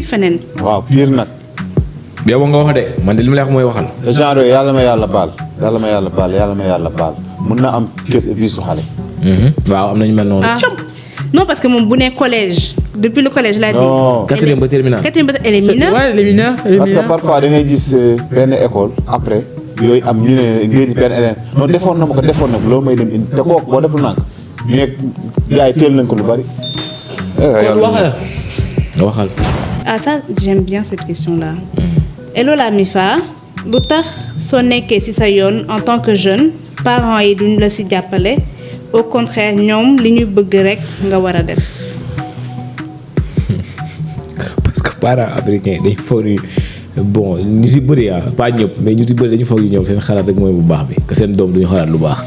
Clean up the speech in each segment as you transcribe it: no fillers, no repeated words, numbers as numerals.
feneen. waaw pire nag. yow nga wax de man de li ma lay wax mooy waxal. te genre yooyu yàlla ma yàlla baal mun na am kës vie su xale. waaw am nañu mel noonu. Non, parce que mon bonnet collège, depuis le collège, l'a dit. Quatrième ba terminal. Elle est mineure. Ouais, elle est mineure. Parce que parfois da ngay gis benn école après yooyu am ñu ne ngeen benn élève non defoon na ma ko loo may dem indi te kooku boo deful nànk ñu nekk yaay teel nañ ko lu bari. waxal. Ah ça, j'aime bien cette question-là. Hello la Mifa, lu tax soo nekkee ci sa yoon en tant que jeune parents yi duñ la ci jàppale. Au contraire ñoom li ñu bëgg rek nga war a def. parce que parents africains dañu foog ni bon ñu si bëri pas ñëpp mais ñu si bëri dañu foog ni ñoom seen xalaat rek mooy bu baax bi que seen doom duñu xalaat lu baax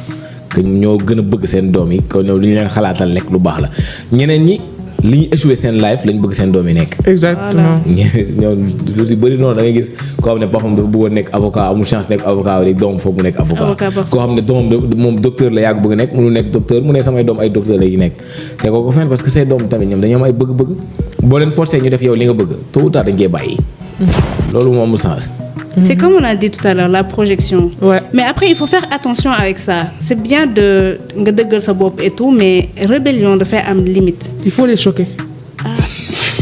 que ñoo gën a bëgg seen doom yi kon ñoom li ñu leen xalaatal rek lu baax la ñeneen ñi li ñu échoué seen life lañ bëgg seen doom yi nekk. exactement. ñoom lu si bëri noonu da ngay gis koo xam ne papaam dafa bëggoon nekk avocat amul chance nekk avocat léegi doom foog mu nekk avocat. koo xam ne doomam moom docteur la yàgg bëgg nekk mënu nekk docteur mu ne samay doom ay docteur la yi nekk te kooku fenn parce que say doom tamit ñoom dañoo am ay bëgg-bëgg boo leen forcé ñu def yow li nga bëgg tôt ou tard dañ koy bàyyi. loolu moo amul sens. C'est comme on a dit tout à l'heure, la projection. Ouais. Mais après, il faut faire attention avec ça. C'est bien de dëggal sa bopp et tout, mais rébellion dafay am limite. Il faut les choquer.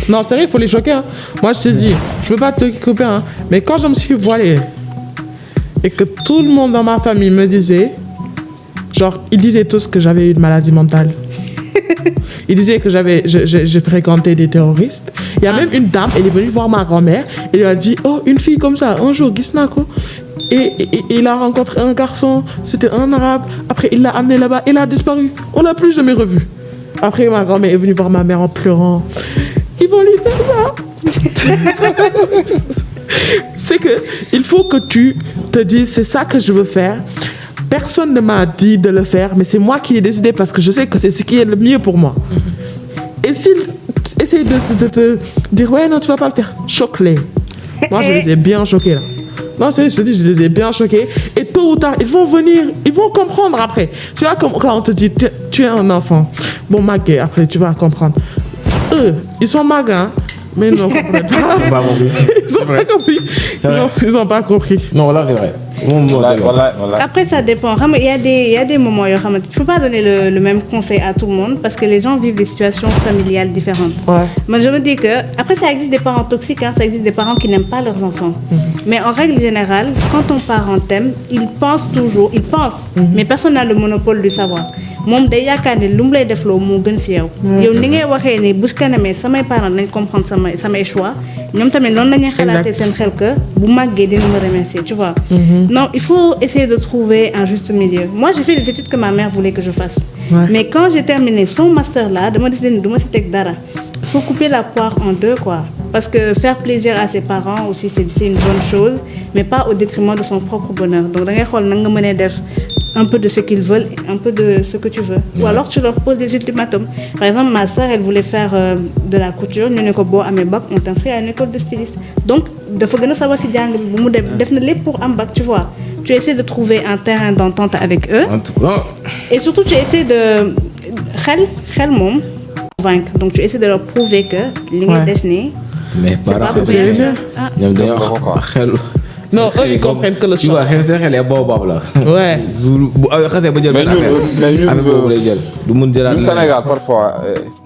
Non, c'est vrai, il faut les choquer. Hein. Moi, je te dis, je veux pas te couper, hein, mais quand je me suis voilée et que tout le monde dans ma famille me disait, genre, ils disaient tous que j'avais une maladie mentale. Ils disaient que j'ai fréquenté des terroristes. Il y a même une dame, elle est venue voir ma grand-mère et elle a dit, oh, une fille comme ça, un jour, Gisnako. Et il a rencontré un garçon, c'était un arabe. Après, il l'a amené là-bas, il a disparu. On l'a plus jamais revu. Après, ma grand-mère est venue voir ma mère en pleurant. Ils vont lui faire ça. C'est que il faut que tu te dises, c'est ça que je veux faire. Personne ne m'a dit de le faire, mais c'est moi qui ai décidé parce que je sais que c'est ce qui est le mieux pour moi. Et s'ils essayent de te dire, ouais, non, tu vas pas le faire, choque-les. Moi, je les ai bien choqués là. Non, c'est, je te dis, je les ai bien choqués. Et tôt ou tard, ils vont venir, ils vont comprendre après. Tu vois, comme quand on te dit, tu es un enfant. Bon, magué, après, tu vas comprendre. Eux, ils sont magas, mais ils n'ont pas compris. Ils n'ont pas compris. Non, voilà, c'est vrai. Voilà. Après, ça dépend. Il y a des moments où tu ne peux pas donner le même conseil à tout le monde parce que les gens vivent des situations familiales différentes. Ouais. Moi, je me dis que, après, ça existe des parents toxiques, hein, ça existe des parents qui n'aiment pas leurs enfants. Mais en règle générale, quand ton parent t'aime, il pense, mais personne n'a le monopole du savoir. Moom day yaakaar ne lu mu lay def loo moo gën ci yow. yow ni ngay waxee ni bu kanamee samay parents dañ comprendre samay choix ñoom tamit noonu la ñuy xalaatee seen xel que bu màggee dina ma remercier tu vois. Non, il faut essayer de trouver un juste milieu. Moi, j'ai fait des études que ma mère voulait que je fasse. Ouais. Mais quand j'ai terminé son master là, dama décidé ne du ma ci teg dara. Il faut couper la poire en deux quoi. Parce que faire plaisir à ses parents aussi c'est une bonne chose, mais pas au détriment de son propre bonheur. Donc da ngay xool na nga mënee def un peu de ce qu'ils veulent et un peu de ce que tu veux. Ou alors tu leur poses des ultimatums. Par exemple, ma sœur, elle voulait faire de la couture. Ñu ne ko boo amee bac, on t'inscrit à une école de styliste. Donc dafa gën a savoir si jàng bi bu mu def na lépp pour am bac, tu vois. Tu essaies de trouver un terrain d'entente avec eux. En tout cas. Et surtout tu essaies de xel moom convaincre. Donc tu essaies de leur prouver que li ngay def nii. Mais parents ñoom dañoo xel. Non, eux ils comprennent que le choc. Tu vois, xel ya boobab la. Ouais. bu xasee ba jël benn affaire boobu lay jël. du mun jëlaat ñun Sénégal parfois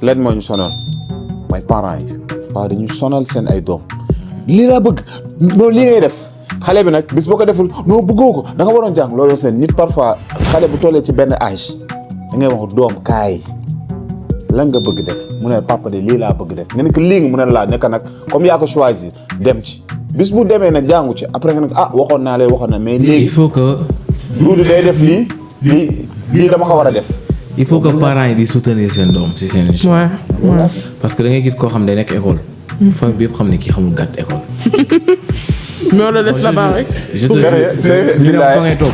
leen moo ñu sonal mooy parents yi waaw dañuy sonal seen ay doom lii laa bëgg non lii ngay def xale bi nag bis boo ko deful non bëggoo ko da nga waroon jàng loolu seen nit parfois xale bu tollee ci benn âge da ngay wax doom kaay lan nga bëgg def mu ne papa de lii laa bëgg def nga ne ko lii nga mu ne laa nekk nag comme yaa ko choisir dem ci. bis bu demee nag jàngu ci après nga ne waxoon naa mais léegi il faut que Doudou day def lii dama ko war a def. il faut que parents yi di soutenir seen doom ci seen choix. Ouais. Parce que da ngay gis koo xam ne nekk école. famille bi yëpp xam ne kii xamul gàtt école. Mais on le laisse là-bas rek. je te dis fa ngay toog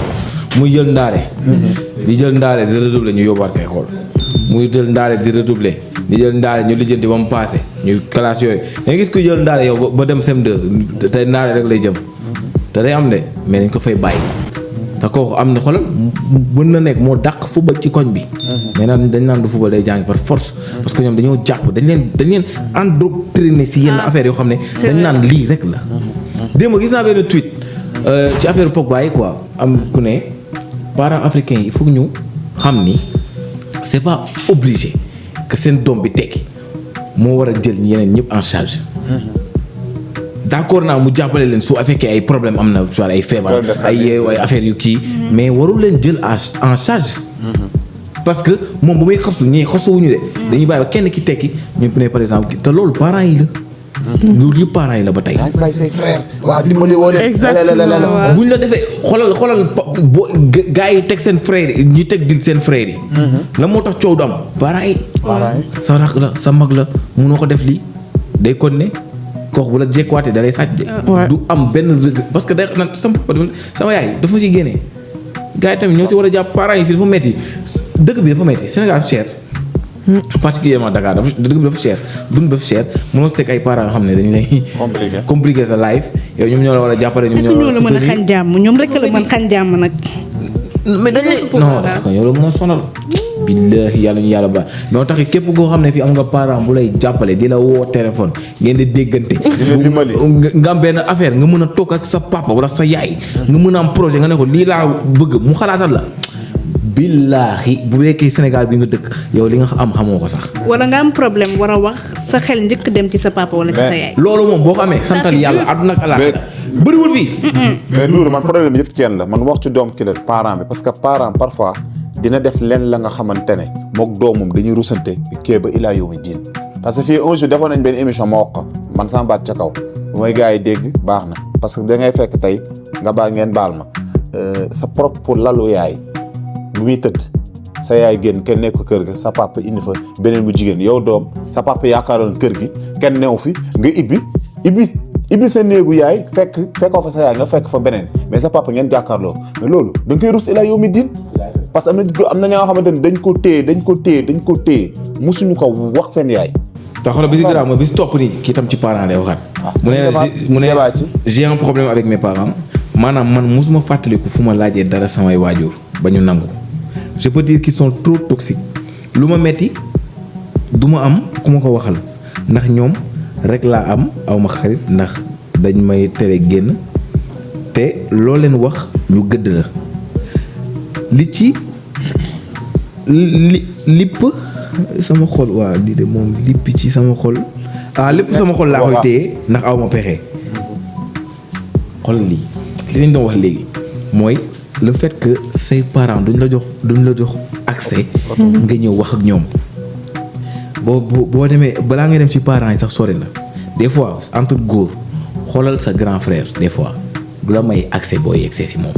muy jël ndaare. di jël ndaare di redoubler ñu yóbbuwaat ko école. muy jël ndaare di redoubler di jël ndaare ñu lijjanti ba mu passé ñu classe yooyu da ngay gis ku jël ndaare yow ba dem CM2 tey ndaare rek lay jëm te day am de mais dañ ko fay bàyyi te kooku am na xoolal mën na nekk moo dàq football ci koñ bi. mais nag dañ naan du football day jàng par force. parce que ñoom dañoo jàpp dañ leen endoctriné si yenn affaires yoo xam ne. dañ naan lii rek la. démb gis naa benn tweet ci affaire Pogba yi quoi am ku ne parents africains yi il faut que ñu xam ni c'est pas obligé que seen doom bi tekki moo war a jël yeneen ñëpp en charge. d'accord naa mu jàppale leen su fekkee ay problème am na soit ay feebar ay affaire yu kii mais warul leen jël en charge. parce que moom bu muy xasu ñii xasuwuñu de dañuy bàyyi ba kenn ki tekki ñu ne par exemple te loolu parents yi la. loolu yëpp parents yi la ba tey. yaa ngi bàyyi say frère waaw dimbali woo leen. exactement buñ la defee xoolal boo gars yi teg seen frère yi ñu teg dil seen frère yi. la moo tax coow du am parents yi. sa rakk la sa mag la munoo ko def lii day kon ne kooku bu la jékkuwaatee da lay sàcc de. du am benn parce que day naan sama yaay dafa si génnee gars yi tamit ñoo si war a jàpp parents yi fii dafa metti dëkk bi dafa metti Sénégal cher. particulièrement Dakar dëkk bi dafa cher dund dafa cher mënoo si teg ay parents yoo xam ne dañu lay. compliqué sa life yow ñoom ñoo la war a jàppale ñoom ñoo la mën a xañ jàmm ñoom rek la mën xañ jàmm nag. mais dañ lay non yow la mën a sonal. billahi yàlla ñu yàlla ba moo tax képp koo xam ne fii am nga parent bu lay jàppale di la woo téléphone ngeen di déggante. nga am benn affaire nga mën a toog ak sa papa wala sa yaay. nga mën a am projet nga ne ko lii laa bëgg mu xalaatal la. billaahi bu fekkee Sénégal bi nga dëkk yow li nga am xamoo ko sax. wala nga am problème war a wax sa xel njëkk dem ci sa papa wala ci sa yaay. loolu moom boo ko amee santal yàlla àdduna ak àllaaxira bëriwul fii. mais loolu man problème yëpp kenn la man wax ci doom ki la parent bi parce que parent parfois dina def leen la nga xamante ne mook doomam dañuy rusante kii ba ilaa yow mi diin parce que fii un jour defoon nañ benn émission ma wax ko man sama baat ca kaw bu may gars yi dégg baax na parce que da ngay fekk tey nga baal ngeen baal ma sa propre lalu yaay. bu muy tëdd sa yaay génn kenn nekk kër ga sa papa indi fa beneen bu jigéen yow doom sa papa yaakaaroon kër gi kenn new fi nga ibbi sa néegu yaay fekkoo fa sa yaay nga fekk fa beneen mais sa papa ngeen jàkkaarloo mais loolu da nga koy rus ilaa yow mi diin parce que am na ñaa nga xamante ne dañ ko téye musuñu ko wax seen yaay. te xoolal bi si garaaw mooy bi si topp nii kii tam ci parents lay waxaat. mu ne j'ai un problème avec mes parents maanaam man mosuma fàttaliku fu ma laajee dara samay waajur ba ñu nangu. je peux dire qu'ils sont trop toxiques lu ma metti du ma am ku ma ko waxal ndax ñoom rek laa am aw ma xarit ndax dañ may tere génn te loo leen wax ñu gëdd la li lipp sama xol waaw lii de moom lippi ci sama xol lépp sama xol laa koy téye ndax aw ma pexe xol lii li lañ doon wax léegi mooy le fait que say parents duñ la jox accès nga ñëw wax ak ñoom boo demee balaa nga dem ci parents yi sax sori na des fois entre góor xoolal sa grand frère des fois du la may accès boo yegsee si moom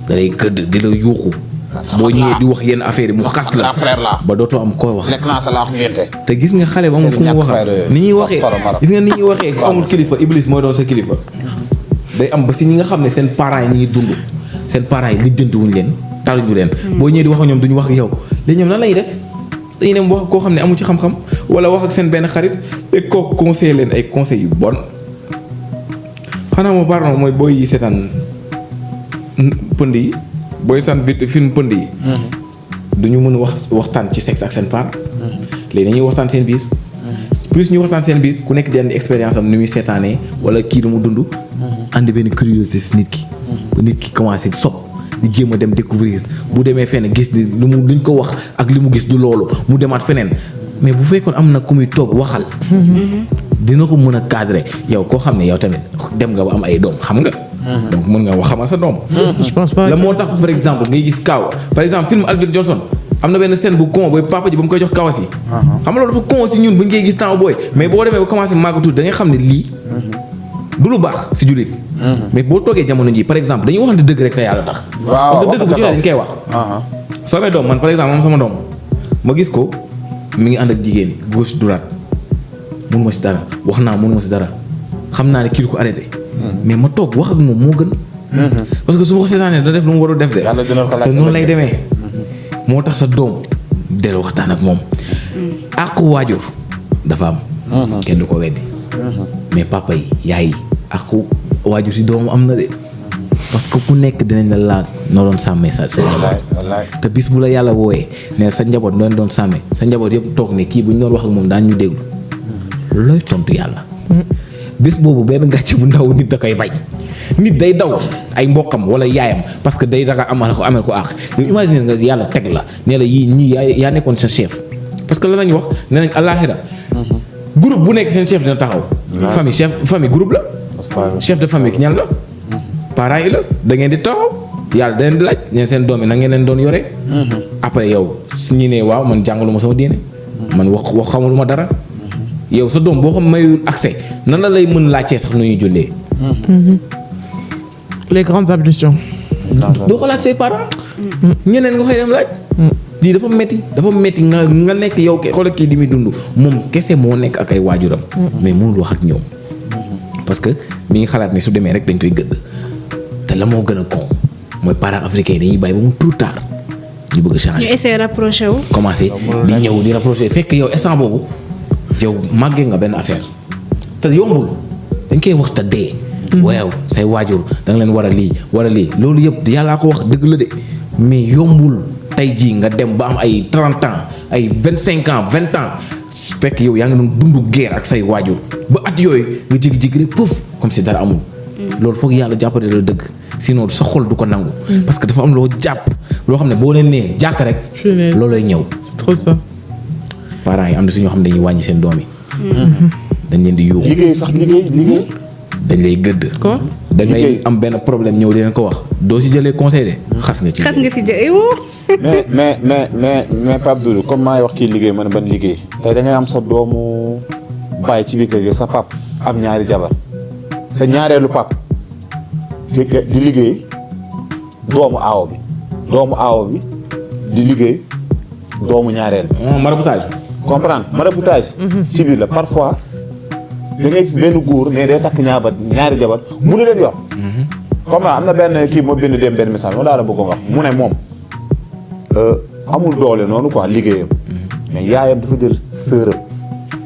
da lay gëdd di la yuuxu boo ñëwee di wax yenn affaire yi mu xas la ba dootoo am koy wax te gis nga xale ba amul ku mu wax ni ñuy waxee gis nga ni ñuy waxee ku amul kilifa iblis mooy doon sa kilifa day am ba si ñi nga xam ne seen parents yi ñi ngi dund seen parents yi lijjanti wuñ leen taluñu leen boo ñëwee di wax ak ñoom duñu wax ak yow léegi ñoom lan lay def dañuy dem wax koo xam ne amu ci xam-xam wala wax ak seen benn xarit te koo conseiller leen ay conseils yu bon xanaa moo pardon mooy booy yi seetaan pënd yi booy seetaan film pënd yi duñu mën a waxtaan ci sexe ak seen parents léegi dañuy waxtaan seen biir plus ñu waxtaan seen biir ku nekk di andi expérience am ni muy seetaanee wala kii du mu dund andi benn curiosité si nit ki ba nit ki commencé di sopp di jéem a dem découvrir bu demee fenn gis ni luñ ko wax ak li mu gis du loolu mu demaat feneen mais bu fekkoon am na ku muy toog waxal dina ko mën a cadrer yow koo xam ne yow tamit dem nga ba am ay doom xam nga donc mën nga wax xamal sa doom je pense pas la moo tax par exemple ngay gis kaaw par exemple film Alvin Johnson am na benn scène bu con booy papa ji ba mu koy jox kawas yi xam nga loolu dafa con si ñun bu ñu koy gis temps booy mais boo demee ba commencé màgg tuuti da ngay xam ne lii du lu baax si jullit mais boo toogee jamono ji par exemple dañuy waxante dëgg rek te yàlla tax parce que dëgg bu jotee dañ koy wax soo amee doom man par exemple moom sama doom ma gis ko mi ngi ànd ak jigéen ñi gauche droite mënuma si dara wax naa mënuma si dara xam naa ne kii du ko arrêté mais ma toog wax ak moom moo gën parce que su ma ko seetaanee da def lu mu warul def de te noonu lay demee moo tax sa doom del waxtaan ak moom àqu waajur dafa am kenn du ko weddi mais papa yi yaay yi àqu waajur si doom am na de parce que ku nekk dinañ la laaj noo doon sàmmee sa njaboot. wallaay te bis bu la yàlla wooyee ne sa njaboot noo doon sàmmee sa njaboot yëpp toog ne kii bu ñu doon wax ak moom daan ñu déglu looy tontu yàlla. bis boobu benn gàcce bu ndaw nit da koy bañ. nit day daw ay mbokkam wala yaayam parce que day ragal amel ko àq yow imagine nga yàlla teg la ne la yii ñii yaa nekkoon sa chef parce que la nañu wax ne nañ àllaaxira groupe bu nekk seen chef dina taxaw. famille groupe la. chef de famille ñan la. parents yi la da ngeen di taxaw yàlla da leen di laaj ne seen doom yi na ngeen leen doon yore. après yow su ñu nee waaw man jàngaluma sama diine. man wax xamuluma dara. yow sa doom boo xam mayul accès nan la lay mën laajtee sax nu ñuy jullee. Les grandes ablutions. doo ko laaj say parents. ñeneen nga koy dem laaj. lii dafa metti nga nekk yow xoolal kii di muy dund moom kese moo nekk ak ay waajuram. mais mënul wax ak ñoom. parce que mi ngi xalaat ne su demee rek dañ koy gëdd. te la moo gën a con mooy parents africains dañuy bàyyi ba mu trop tard ñu bëgg a changer. ñu essayer rapproché wu. commencé di ñëw di rapproché fekk yow instant boobu yow màggee nga benn affaire te yombul dañ koy wax te dee. waaw say waajur da nga leen war a lii loolu yëpp yàllaa ko wax dëgg la de mais yombul tey jii nga dem ba am ay 30 ans ay 25 ans 20 ans fekk yow yaa ngi doon dundu guerre ak say waajur ba at yooyu nga jékki-jékki rek pouf comme si dara amul. loolu foog yàlla jàppale la dëgg sinon sa xol du ko nangu. parce que dafa am loo jàpp loo xam ne boo leen nee jàkk rek. loolooy ñëw. C'est trop ça. parents yi am na si ñoo xam ne dañuy wàññi seen doom yi. dañ leen di yuuxu. liggéey. dañ lay gëdd. Quoi? da ngay am benn problème ñëw di leen ko wax doo si jëlee conseil de xas nga ci. xas nga fi jëlee mais Pape Doudou comme maay wax kii liggéey man ban liggéey tey da ngay am sa doomu bàyyi ci biir kër gi sa pap am ñaari jabar sa ñaareelu pap di liggéey doomu aawo bi di liggéey doomu ñaareel bi. maraboutage. comprendre maraboutage. ci biir la parfois. da ngay gis benn góor ne day takk ñaari jabar mu leen yor. comme am na benn kii moo bind dem benn message moom daal la bëggoon wax mu ne moom amul doole noonu quoi liggéeyam. mais yaayam dafa jël sëram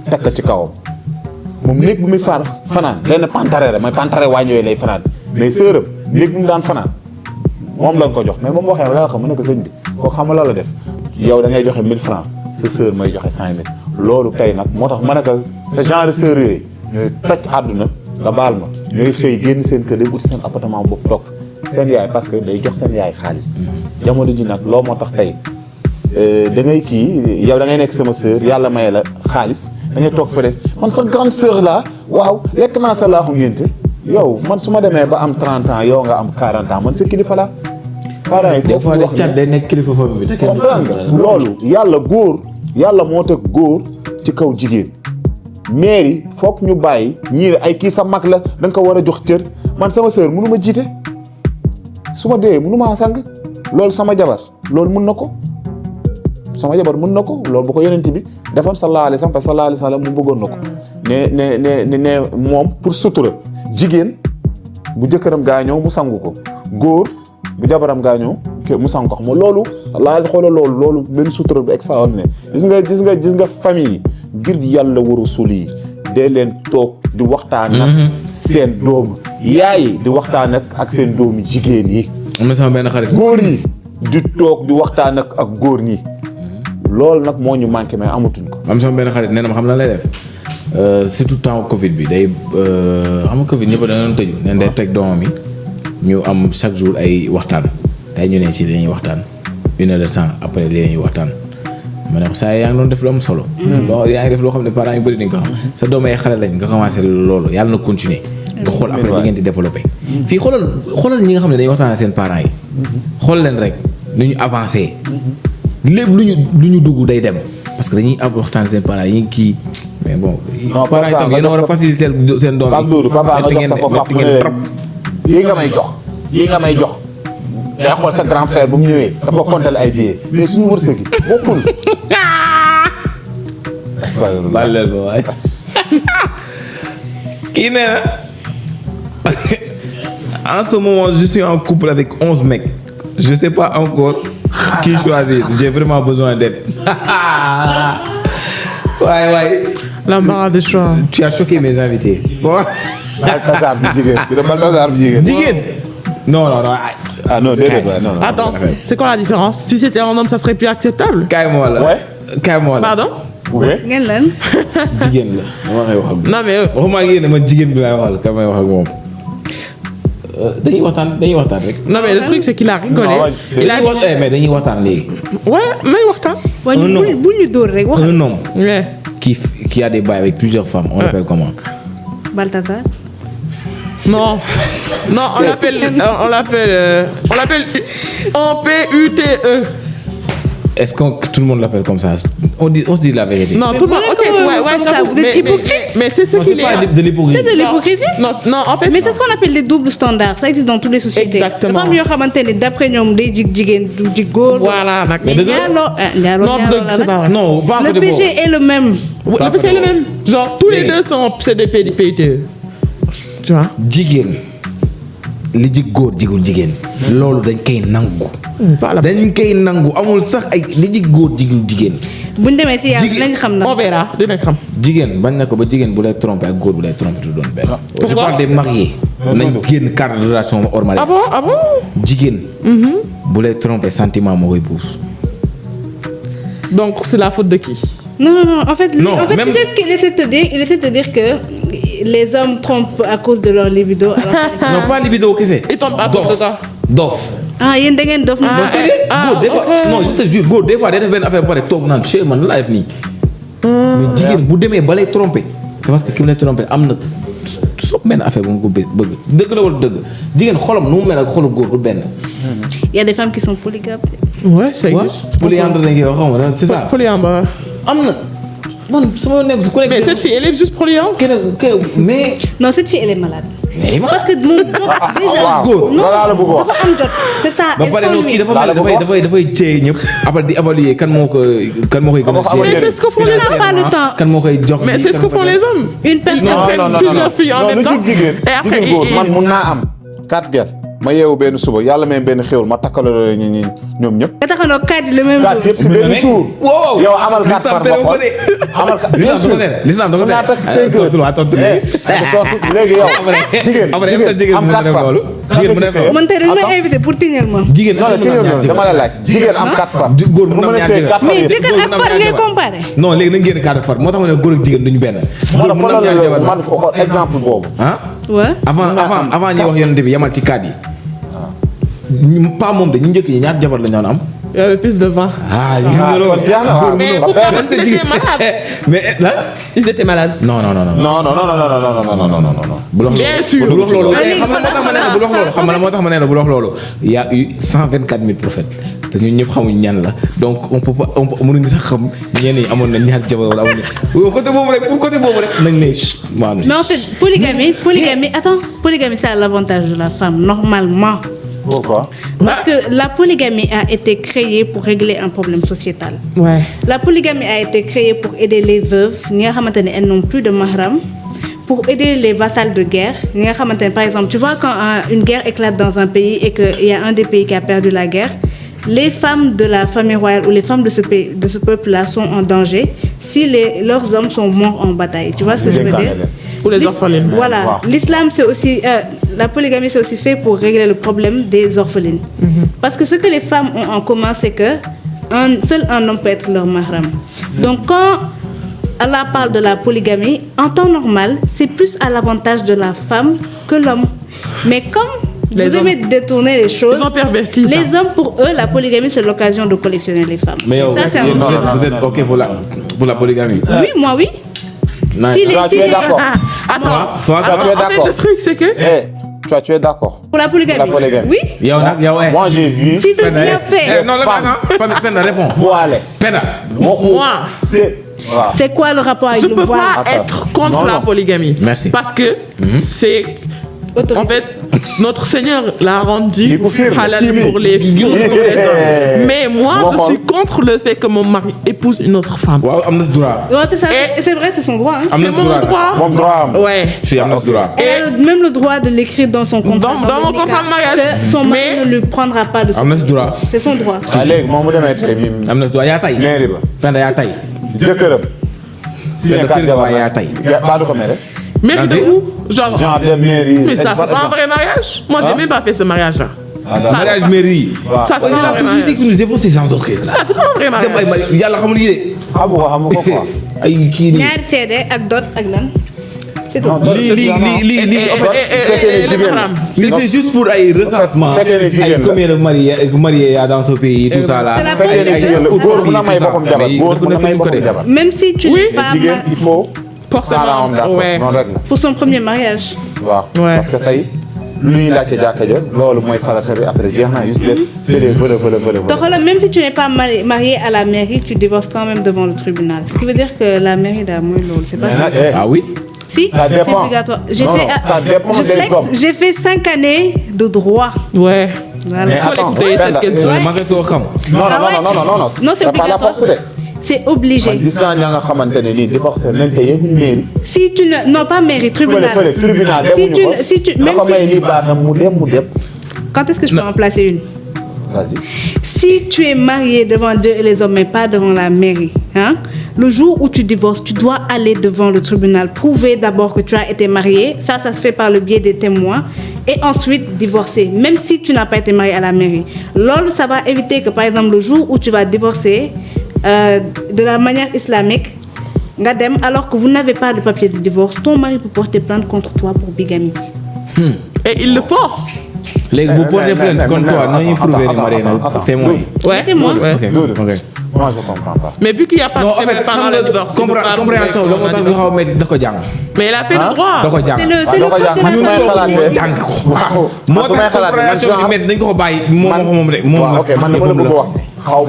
teg ko ci kawam moom néeg bu muy fanaan lenn pantare la mooy pantare wàññiwee lay fanaan mais sëram néeg bu mu daan fanaan moom lañ ko jox mais moom waxee la ko mu nekk sëñ bi koo xam la def yow da ngay joxe 1000 francs sa sër may joxe 5000 loolu tey nag moo tax ma ne ko sa genre sër yooyu ñooy toj àdduna nga baal ma ñooy xëy génn seen kër dem uti seen appartement bopp toog seen yaay parce que day jox seen yaay xaalis jamono ji nag loo moo tax tey da ngay kii yow da ngay nekk sama sœur yàlla maye la xaalis da ngay toog fële man sa grande sœur laa waaw lekk naa sa laaxu ngénte yow man su ma demee ba am 30 ans yow nga am 40 ans man sa kilifa la parents yi des fois de cat day nekk kilifa famille bi. comprendre nga loolu yàlla moo teg góor ci kaw jigéen mairie foog ñu bàyyi ñii ay kii sa mag la da nga ko war a jox cër man sama sœur mënu ma jiite su ma dee mënu maa sang loolu sama jabar loolu mën na ko sama jabar mën na ko loolu bu ko yonent bi defoon sallallahu alayhi wa sallam parce que sallallahu alayhi wa sallam mu bëggoon na ko ne moom pour sutura jigéen bu jëkkëram gaañoo mu sangu ko góor bu jabaram gaañoo mu sangu ko xam loolu laa xoolal loolu benn sutura bu extraordinaire gis nga famille yi ngir yàlla waru sul yi dee leen toog di waxtaan ak seen doomu yaay yi di waxtaan ak seen doomu jigéen yi. am na sama benn xarit. góor ñi di toog di waxtaan ak góor ñi loolu nag moo ñu manqué mais amatuñ ko. am sama benn xarit nee na ma xam lan lay def surtout temps Covid bi day xam nga Covid ñëpp dañu doon tëju. nee na day teg doomam yi ñu am chaque jour ay waxtaan tey ñu ne ci dañuy waxtaan 1 heure de temps après lii dañuy waxtaan. ma ne ko saa yaa ngi doon def lu am solo. yaa ngi def loo xam ne parents yu bëri nañ ko xam. sa doom ay xale lañ nga commencé loolu yàlla na continuer. nga xool après li ngeen di développé. fii xoolal ñi nga xam ne dañuy waxtaan ak seen parents yi. xool leen rek nu ñu avancé. lépp lu ñu dugg day dem. parce que dañuy waxtaan ak seen parents yi ñu kii mais bon. parents yi tam yéen a war a faciliter seen doom yi. papa nga jox sa ko papa lii nga may jox. day xool sa grand frère bu mu ñëwee dafa compter ay billets mais suñu wërsëg gi bokkul. baal leen ma waay kii nee na en ce moment je suis en couple avec 11 mecs je sais pas encore qui choisir j'ai vraiment besoin d'aide. waay. l'embarras des choix. tu as choqué mes invités. bon. Balthazar bu jigéen. non non Ah non, déedéet waay, non non. Attends, c'est quoi la différence? Si c'était un homme, ça serait plus acceptable? kaay moo la. Ouais. kaay moo la. Pardon? Oui. ngeen lan. jigéen la ma waxee wax ak moom. Non mais waxuma ak yéen man jigéen bi laay waxal ka may wax ak moom. dañuy waxtaan rek. non mais le truc c'est qu'il a rigolé. Non, ouais, Il a dit mais dañuy waxtaan léegi. ouais, mais waxtaan. waa ñu bu ñu dóor rek wax. Un homme Ouais. qui a des bails avec plusieurs femmes, on l'appelle comment? Baltata. Non. Non, on l'appelle en PUTE. Est-ce que tout le monde l'appelle comme ça? On se dit la vérité. Non, tout le monde. OK, ouais, comme ça, j'avoue. vous êtes hypocrite. Mais c'est ce Non, c'est qu'il est. pas de l'hypocrisie. C'est de l'hypocrisie. Non, en fait. Mais c'est ce qu'on appelle les doubles standards. Ça existe dans toutes les sociétés. Exactement. dafa am yoo xamante ne d'après ñoom day jigéen du jig góor. Voilà, nag. mais Non, c'est pas vrai. Non, pas le péché est le même. Ouais, le péché est le même. Genre, tous les deux sont CDP du PUTE. Tu vois? jigéen li jig góor jigul jigéen. loolu dañ koy nangu. Voilà. dañ koy nangu amul sax ay li jig góor jigul jigéen. buñ demee si yàlla nañ xam na. On verra, dinañ xam. jigéen bañ na ko ba jigéen bu lay trompé ak góor bu lay trompé du doon benn. je Pourquoi? parle des mariés. nañ génn cadre de relation hors mariage. Ah bon? jigéen. bu lay trompé sentiment moo koy pousse. Donc, c'est la faute de qui? Non, en fait, Non, tu même- sais ce qu'il essaie de te dire? Il essaie de te dire que les hommes trompent à cause de leur libido. alors non pas libido kese. Ils tombent à cause de quoi? dof. ah yéen da ngeen dof. góor des fois ok. non je te jure góor des fois day def benn affaire ba pare toog naan chez man la def nii. mais jigéen bu demee ba lay trompé c'est parce que ki mu lay trompé am na sopp benn affaire bu mu ko bëgg dëgg la wala dëgg jigéen xolam nu mu mel ak xolu góor du benn. Il y a des femmes qui sont polygames. Ouais, ça existe. polyandre nañ koy wax xam nga c'est ça. Polyambre. am na man sama nekk su ku nekk. Mais cette fille, elle est juste polyambre. mais. Non, cette fille, elle est malade. mais Parce que mon jot déjà. waaw góor. loolu laa la bëgg wax. dafa am jot. C'est ça. ba pare non kii dafa mel dafay téye ñëpp après di évaluer kan moo koy gën a Mais c'est ce que font les Tu n'as pas le temps. kan moo koy jox Mais c'est ce que font les hommes. Une personne. Ils prennent plusieurs filles en non même temps. lu jigéen Et après, jigéen góor man mun naa am 4 gel ma yeewu benn suba yàlla may benn xéwal ma takkaloo ñi ñoom ñëpp. nga taxanoo 4 le même 4 jour. yëpp si benn jour. wow yow amal 4 far ma xool amal 4 bien sûr l'islam da ko mën naa takk 5 heures. léegi yow jigéen am 4 far. man tey dañu may invité pour tiñal ma. jigéen non non dama la laaj jigéen am 4 far. góor mu mën a ñaar see jabar. 4 far mais yëpp. jëkkër ak far ngay comparé. non léegi nañ génn cadre far moo tax ma ne góor ak jigéen duñu benn. góor mu ñaar jabar man ko exemple boobu. ah Ouais. avant ñuy wax yonent bi yamal ci cadre yi. pas moom de ñu njëkk yi ñaar jabar la ñu am. Il y avait plus de 20. ah gis nga loolu. kon jeex na waaw. Mais ba pourquoi? pare. Parce qu'ils étaient malades. mais là. Ils étaient malades. non non non non. non non non non non non non non non. bul wax Bien loolu. sûr. bul wax loolu. Allez, xam nga moo tax ma ne la bul wax loolu xam nga moo tax ma ne la bul wax loolu. il y a eu 124 000 prophètes te ñun ñëpp xamuñ ñan la donc on peut pas mënuñu sax xam ñenn ñi amoon na ñaar jabar wala amuñu côté boobu rek pour côté boobu rek nañ ne maanaam. Mais en fait, polygamie, ça a l'avantage de la femme, normalement. Pourquoi? Parce que la polygamie a été créée pour régler un problème sociétal. Ouais. La polygamie a été créée pour aider les veuves, elles n'ont plus de mahram, pour aider les vassals de guerre. Par exemple, tu vois quand une guerre éclate dans un pays et qu'il y a un des pays qui a perdu la guerre, les femmes de la famille royale ou les femmes de ce peuple-là sont en danger si leurs hommes sont morts en bataille. Tu vois ce que je veux dire? Pour les orphelines. Voilà. Wow. L'islam, c'est aussi... la polygamie, c'est aussi fait pour régler le problème des orphelines. Parce que ce que les femmes ont en commun, c'est que seul un homme peut être leur mahram. Donc, quand Allah parle de la polygamie, en temps normal, c'est plus à l'avantage de la femme que l'homme. Mais comme Les vous aimez détourner les choses, Ils ont perverti ça. les hommes, pour eux, la polygamie, c'est l'occasion de collectionner les femmes. mais yow Ça, c'est un vous autre- êtes ok pour la polygamie. Oui, moi, oui. Nice. Si les- Toi, tu es d'accord. Attends. Toi, tu es En fait, d'accord. le truc, c'est que. Toi, tu es d'accord. Pour la polygamie. Pour la polygamie. Oui. yow nag yow Moi, j'ai vu. Si c'est bien fait. non la Penda réponds. Voilé. Penda. Moi, C'est. Voilà. C'est quoi le rapport avec je le peux voile? pas Attends. être contre Non, la non. polygamie. Merci. Parce que c'est. En fait, notre Seigneur l'a rendu Il faut faire halal le pour les filles, pour les hommes. Mais moi, Bon, je suis contre le fait que mon mari épouse une autre femme. waaw am na si droit. Ouais, c'est ça. Et- Et c'est vrai, c'est son droit. Hein. am na C'est si mon droit. droit. Mon droit. Ouais. si am na si droit. Elle a même le droit de l'écrire dans son contrat. Dans mon le contrat de nikah, mariage. que son mari Mais- ne lui prendra pas de son am na si droit. C'est son droit. Ah, léegi moom mu demee tey mii. am na si droit yaa tay. mairie ba. Penda yaa tay. jëkkëram. signé Penda carte firga waa jabar yaa tay. baa du ko mere. Mairie de où? Genre de mairie. mais ça c'est pas un vrai mariage. Moi j'ai même pas fait ce mariage là. Ça mariage mairie. Ça c'est pas un vrai la société mariage. qui nous impose ces genres de trucs là. Ça c'est pas un vrai mariage. yàlla xamul yi de. xam nga quoi. ay kii nii. ñaari seede ak dot ak lan. c'est tout. lii c'est juste pour ay recensement. ay combien de mariés y a dans ce pays tout ça là. góor mën na may boppam jabar góor mën na may boppam jabar. Même si tu n'es pas jigéen il faut. Forcément ouais. pour son premier mariage. waaw parce que tey lu ñuy laajte jàkka ja loolu mooy farata bi après jeex na juste des c'est des vœux. Même si tu n'es pas marié à la mairie, tu divorces quand même devant le tribunal. Ce qui veut dire que la mairie là, moi, c'est pas ça. Ah oui. Si, ça dépend. c'est obligatoire. Ça dépend des hommes. J'ai fait 5 années de droit. Ouais. Voilà. Mais attends, non, c'est pas la force. C'est obligé. Si tu ne... Non, pas mairie, tribunal. Si tu... Même si... Quand est-ce que je peux en placer une? Vas-y. Si tu es marié devant Dieu et les hommes, mais pas devant la mairie, hein, le jour où tu divorces, tu dois aller devant le tribunal, prouver d'abord que tu as été marié. Ça se fait par le biais des témoins. Et ensuite divorcer, même si tu n'as pas été marié à la mairie. Lol, ça va éviter que, par exemple, le jour où tu vas divorcer, de la manière islamique, Gadem, alors que vous n'avez pas de papier de divorce, ton mari peut porter plainte contre toi pour bigamie. Et il le faut. Vous portez plainte contre toi, non, il prouve les mariés, témoins. Ouais, témoins. Ok. Moi, je comprends pas. Mais vu qu'il n'y a pas de témoin pendant le divorce, compréhension, mais il a fait le droit. C'est le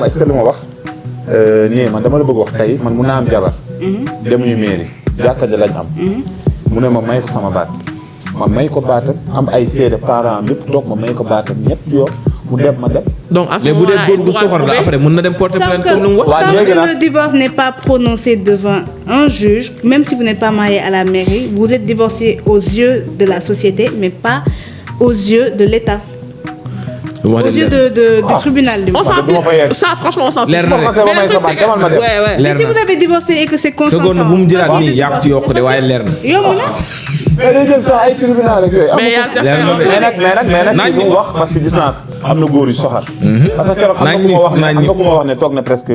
est-ce que li ma wax nii man dama la bëgg wax tey man mun naa am jabar demuñu mairie jàkka ja lañ am mu ne ma may ko sama baat ma may ko baatam am ay seede parents yëpp toog ma may ko baatam ñett yoon mu dem ma dem. Donc à ce moment-là, il pourra prouver. après mën na dem porter plainte comme nous. Tant que le divorce n'est pas prononcé devant un juge, même si vous n'êtes pas marié à la mairie, vous êtes divorcé aux yeux de la société, mais pas aux yeux de l'État. Aux yeux du tribunal. On s'en fiche. Ça, franchement, on s'en fiche. Mais si vous avez divorcé et que c'est consentant. Mais nag ñu wax parce que gis naa am na góor yu soxal. parce que keroog am na ku ma wax ne toog na presque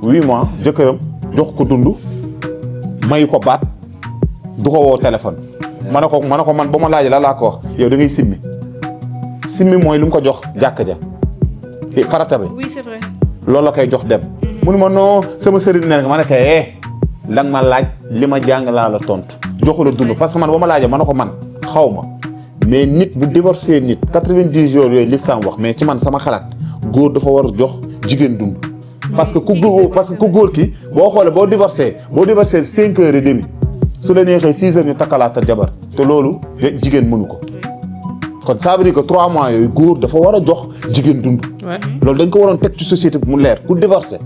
8 mois jëkkëram jox ko dund mayu ko baat du ko woo téléphone. ma ne ko man ba ma laajee la laa ko wax yow da ngay simmi mooy lu mu ko jox jàkk ja farata bi. Oui, c'est vrai. loolu la koy jox dem. mu ne ma non sama sëriñ ne ma ne ko la nga ma laaj li ma jàng laa la tontu joxu la dund parce que man ba ma laajee ma ne ko man xaw ma mais nit bu divorcé nit 90 jours yooyu listam wax mais ci man sama xalaat góor dafa war a jox jigéen dund. parce que ku góor ki boo xoolee boo divorcé 5h30 su la neexee 6h ñu takkalaata jabar te loolu jigéen mënu ko. kon ça veut dire que 3 mois yooyu góor dafa war a jox jigéen dund. loolu dañ ko waroon teg ci société bi mu leer ku divorcé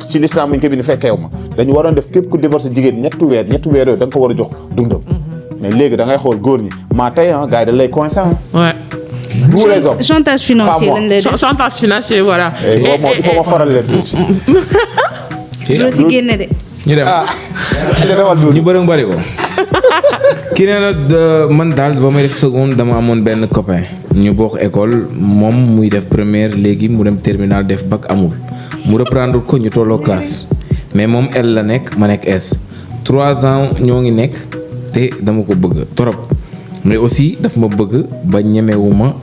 ci l'islam bu ñu ko bi ni fekkeew ma dañu waroon def képp ku divorcé jigéen ñetti weer yooyu da nga ko war a jox dundam. mais léegi da ngay xool góor ñi maa tey gars yi dañ lay coincé tous les hommes. Chantage financier lañ lay def. Chantage financier voilà. il faut ma faral leen tuuti. doo ci génne de. ñu dem ñu bëri ko. kii nee na man daal ba may def seconde dama amoon benn copain ñu bokk école moom muy def première léegi mu dem terminal def bac amul mu reprendre ko ñu tolloo classe mais moom L la nekk ma nekk S 3 ans ñoo ngi nekk te dama ko bëgg trop mais aussi daf ma bëgg ba ñemewuma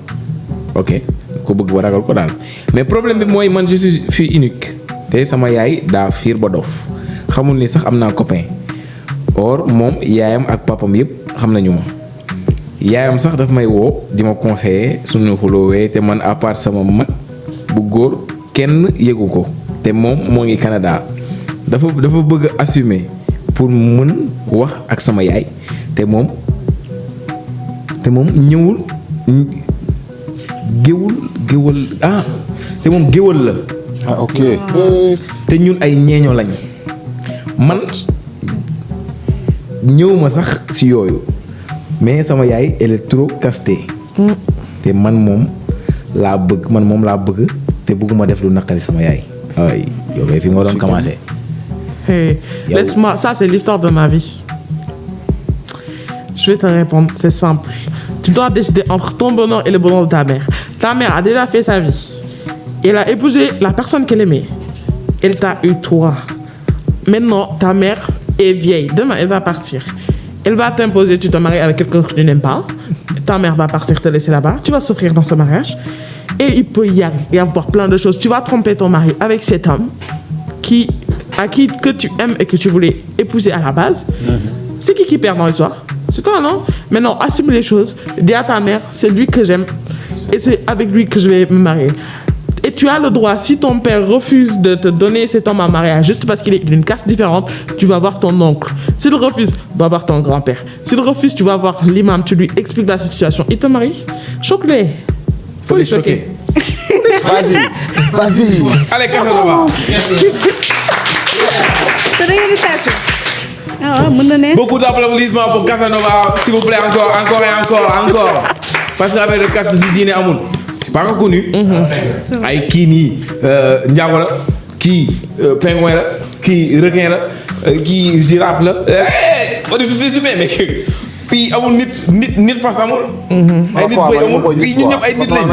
ok ko bëgg ba ragal ko daal mais problème bi mooy man je suis fille unique te sama yaay daa fiir ba dof xamul ni sax am naa copain or moom yaayam ak papam yëpp xam nañu ma yaayam sax daf may woo di ma conseiller suñu xuloowee te man à part sama mag bu góor kenn yëgu ko te moom moo ngi Canada dafa bëgg assumer pour mën wax ak sama yaay te moom ñëwul géwal te moom géwal la. Ok. te ñun ay ñeeño lañ man ñëwuma sax ci yooyu mais sama yaay elle est trop castée te man moom laa bëgg te bëgguma def lu naqari sama yaay ay yow kay fi nga doon commencer. Laisse-moi, ça c'est l'histoire de ma vie. Je vais te répondre, c'est simple. Tu dois décider entre ton bonheur et le bonheur de ta mère. Ta mère a déjà fait sa vie. Elle a épousé la personne qu'elle aimait. Elle t'a eu toi. Maintenant, ta mère est vieille. Demain, elle va partir. Elle va t'imposer, tu te maries avec quelqu'un que tu n'aimes pas. Ta mère va partir te laisser là-bas. Tu vas souffrir dans ce mariage. Et il peut y avoir plein de choses. Tu vas tromper ton mari avec cet homme que tu aimes et que tu voulais épouser à la base. C'est qui perd dans l'histoire? C'est toi, non? Maintenant, assume les choses. Dis à ta mère, c'est lui que j'aime. Et c'est avec lui que je vais me marier. Et tu as le droit, si ton père refuse de te donner cet homme en mariage juste parce qu'il est d'une caste différente, tu vas voir ton oncle. S'il refuse, tu vas voir ton grand-père. S'il refuse, tu vas voir l'imam, tu lui expliques la situation. Il te marie, choque-les. Faut les choquer. Vas-y. Allez, Casanova. Beaucoup d'applaudissements pour Casanova. S'il vous plaît, encore. Parce que avec le caste de dîner amoun. C'est pas reconnu. Ay kii nii njaago la kii pingouin la kii requin la kii girafe la on est tous des humains mais fii amul nit fas amul. ay nit boy amul fii ñun ñëpp ay nit lañ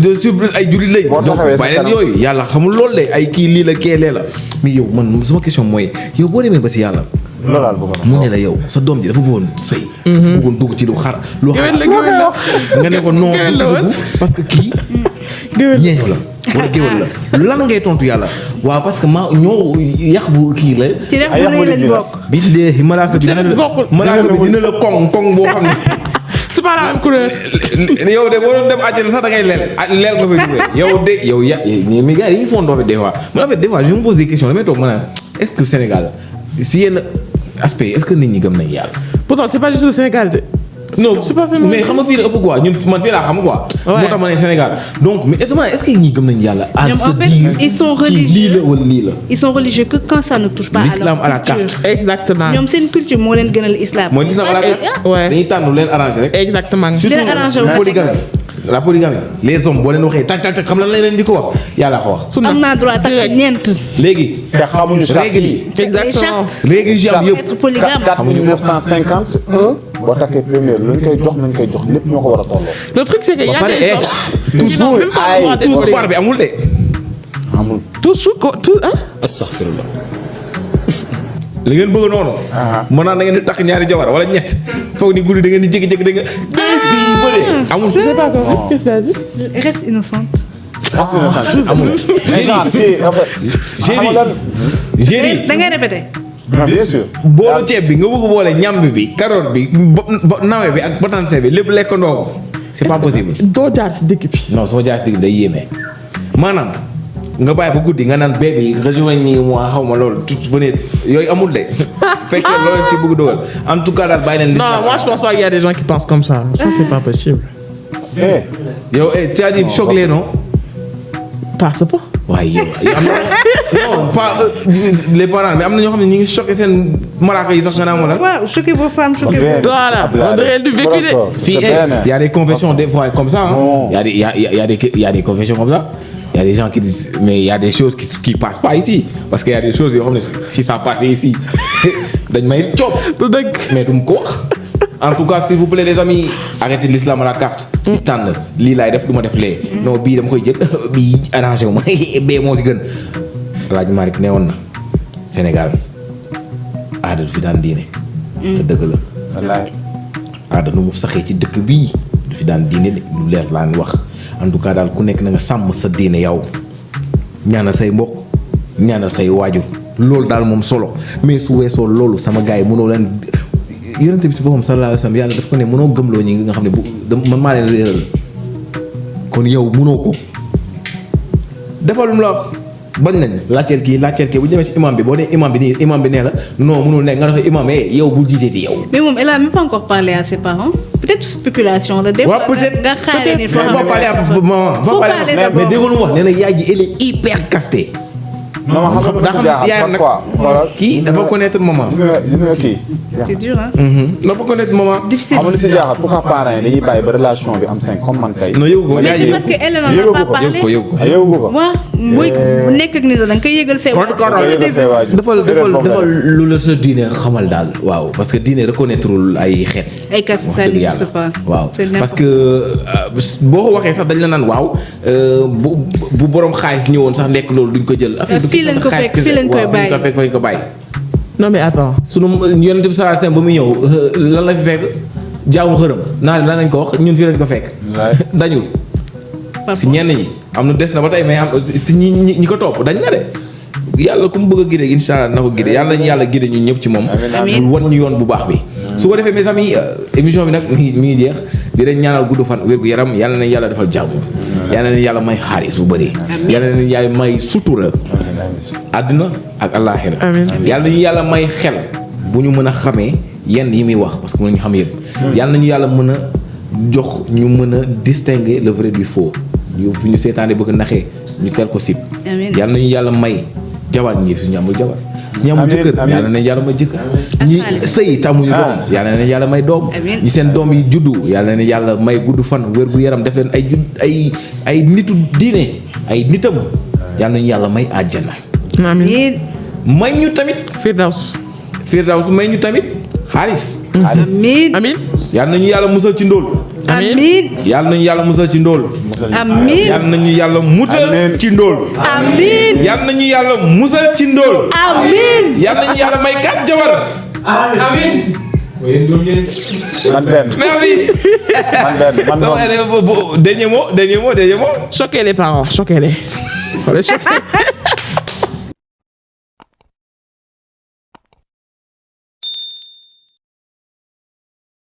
de sur ay jullit lañ. waaye leen yooyu yàlla xamul loolu de ay kii lii la kee lee la mais yow man sama question mooy yow boo demee ba si yàlla. loolaal bëgg mu ne la yow sa doom ji dafa bëggoon sëy. bëggoon dugg ci lu xar nga ne ko non du ci dugg parce que kii. ñeeño la wala géwél la lan ngay tontu yàlla waaw parce que ñoo yàq bu kii la. ci def bu rëy lañ bokk. bi malaaka bi dina la koŋ boo xam ne. c'est pas la même couleur. yow de boo doon dem àjjana sax da ngay leel nga fay duggee yow mais gars yi ñu fondoo fi des fois man en fait des fois je me pose des questions damay toog ma naan est-ce que Sénégal si yenn aspect est-ce que nit ñi gëm nañ yàlla. Pourtant c'est pas juste au Sénégal de. non mais xam nga fii la ëpp quoi ñun man fii laa xam quoi. moo tax ma ne Sénégal donc mais est-ce que ñi gëm nañ yàlla. en fait ils sont religieux lii la wala lii la. ils sont religieux que quand ça ne touche pas l'islam à leur culture. à la carte. Exactement. ñoom seen culture moo leen gënal islam. mooy l'islam à la carte. Ouais. dañuy tànn lu leen arrangé rek. Exactement. surtout polygamie. la polygamie les hommes boo leen waxee tak xam lan lañ leen di ko wax yàlla ko wax. am naa droit takk ñeent. léegi. te xamuñu règle yi. Exactement. règle yi am yëpp. être polygame. 1951 boo takkee première lu ñu koy jox nañ koy jox lépp ñoo ko war a tolloo. Le truc c'est que y a des hommes. toujours ay tous par bi amul de. amul. tout hein. astaghfirullah. li ngeen bëgg noonu. mën naa da ngeen di takk ñaari jabar wala ñett foog ni guddi da ngeen di jékki-jékki da nga. amul. Je sais pas comment. Qu'est-ce que ça dit. Reste innocente. amul. géri da ngay répéter. bien sûr. boolu ceeb bi nga bëgg boole ñambi bi carotte bi nawe bi ak batanse bi lépp lekkandoo ko c'est pas possible. doo jaar si dëkk bi. non soo jaar si dëkk day yéeme maanaam nga bàyyi ba guddi nga naan bébé rejoignez-moi xaw ma loolu tout bu ne yooyu amul de fekkee loolu ci bëgg dogal en tout cas daal bàyyi leen. non moi je pense pas qu'il y a des gens qui pensent comme ça. Ça c'est pas possible. yow tu as dit choc les non. Passe pas. waaye yow am na non pas les parents mais am na ñoo xam ne ñu ngi choqué seen malaaka yi sax nga naan wala. waaw choqué vos femmes choqué vos. Voilà on dirait du vécu de. fii y a des confessions des fois comme ça hein. y a des confessions comme ça. Il y a des gens qui disent mais il y a des choses qui passent pas ici parce qu'il y a des choses yoo xam ne si ça passe ici dañ may coob. mais du ma ko wax. En tout cas s'il vous plaît les amis arrêtez l'islam à la carte. tànn lii laay def du ma def lee. non bii dama koy jël bii arrangé wu ma bee moo si gën. Laaj Malick ne woon na Sénégal aada du fi daan diine. te dëgg la. wallaay. aada nu mu saxee ci dëkk bii du fi daan diine de lu leer laa wax en tout cas daal ku nekk na nga sàmm sa diine yow ñaanal say mbokk ñaanal say waajur loolu daal moom solo mais su weesoo loolu sama gars yi mënoo leen. yonent bi si boppam sallallahu alayhi wa sallam yàlla daf ko ne mënoo gëmloo ñi nga xam ne man maa leen réeral kon yow mënoo ko defal lu mu la wax bañ nañ laajteel kii bu ñu demee si imam bi boo nee imam bi nee la non mënul nekk nga doxee imam yow bul jiiteeti yow. mais moom elle a même pas encore parlé à ses parents peut-être spéculation la. des fois nga xaaree ni foo xam ne mais déggoo lu mu wax nee na yaay ji elle est hyper castée. non ma xam nga daa xam jaaxal yaayam nag parfois xoolal kii dafa connaître maman. gis nga kii C'est dur, hein. dafa connaître maman. Difficile. xam nga li si jaaxal pourquoi parents yi dañuy bàyyi ba relation bi am 5 comme man tey non yëgu ko Mais yaay c'est yëgu parce qu'elle n'en Yëgu a ko. pas parlé. yëgu ko. ah yëgu ko waaw muy nekk ak nit da nga koy yëgal say Kon- kon- nga yëgal say waajur defal lu la sa diine xamal daal waaw parce que diine reconnaîtreul ay xeet. ay cas wax ça dëgg n'existe yàlla pas. waaw C'est n'importe parce que boo ko waxee sax dañ la naan waaw bu borom xaalis ñëwoon sax lekk loolu duñ ko jël. affaire fii lañ ko fekk, fii lañ koy bàyyi. waaw fii lañ ko bàyyi. Non, mais attends. sunu yonent bi sallallahu alayhi wasallam ba muy ñëw lan la fi fekk jaamu xërëm naa lan lañ ko wax ñun fii lañ ko fekk. dañul si ñenn ñi am na des na ba tey mais am si ñi ko topp dañ na de yàlla ku mu bëgg a gide incha allah na ko gide yàlla ñu yàlla gide ñun ñëpp ci moom. Amiin. mu wan ñu yoon bu baax bi. su ko defee mes amis émission bi nag mi ngi jeex di leen ñaanal gudd fan wér gu yaram yàlla na yàlla defal jàmm. yàlla na yàlla may xaalis bu bëri. yàlla na yàlla may sutura. àdduna ak àllaaxira. yàlla nañu yàlla may xel bu ñu mën a xamee yenn yi muy wax parce que mënuñu xam yëpp. yàlla nañu yàlla mën a jox ñu mën a distinguer le vrai du faux ñu fu ñu seetaane bëgg naxee ñu teel ko sib. Amiin. yàlla nañu yàlla may jabar ñi suñu amul jabar. suñu amul Amiin, jëkkër amiin. yàlla nañu yàlla may jëkkër. Ak ñi xaalis. sëy tamuñu doom yàlla nañu yàlla may doom. Amiin. ñi seen doom yi juddu yàlla nañu yàlla may gudd fan wér gu yaram def leen ay nitu diine ay nitam yàlla nañu yàlla may àjjana. Amin. Amiin. may ñu tamit Firdaus. Firdaws may ñu tamit xaalis. Amiin. Amin. yàlla nañu yàlla musal ci ndóol. Amiin. yàlla nañu yàlla musal ci ndóol. Amiin. yàlla nañu yàlla mutal Amiin. ci ndóol. Amiin. yàlla nañu yàlla musal ci ndóol. Amiin. yàlla nañu yàlla may kat jabar. amiin. man benn merci. man sama moom dernier mot. Choquez les parents, choquez-les. Faut les choquer.